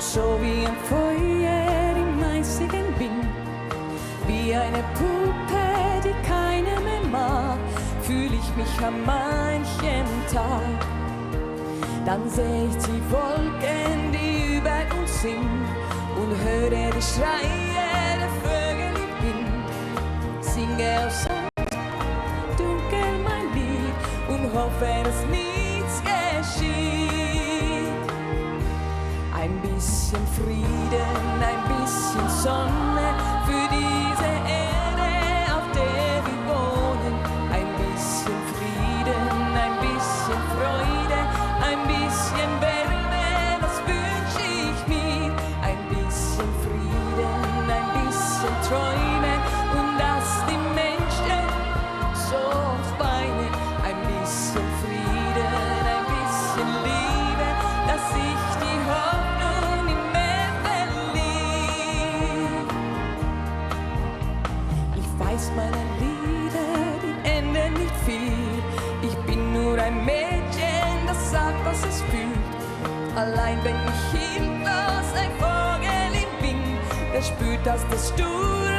so wie ein Feuer im eisigen Wind, wie eine Puppe, die keiner mehr mag, fühl ich mich an manchem Tag. Dann seh ich die Wolken, die über uns sind, und höre die Schreie der Vögel im Wind. Singe aus Sand, dunkel mein Lied und hoffe, dass nichts geschieht. Ein bisschen Frieden, ein bisschen Sonne für diese Erde, auf der wir wohnen. Ein bisschen Frieden, ein bisschen Freude, ein bisschen Wärme, das wünsch ich mir. Ein bisschen Frieden, ein bisschen Träume und dass die Menschen so oft weinen. Ein bisschen Frieden, ein bisschen Liebe, dass ich die Hoffnung im Meer verliere. Ich weiß, meine Lieder, die enden nicht viel. Ich bin nur ein Mädchen, das sagt, was es fühlt. Allein wenn ich hilflos ein Vogel im Wind, der spürt, dass das Stur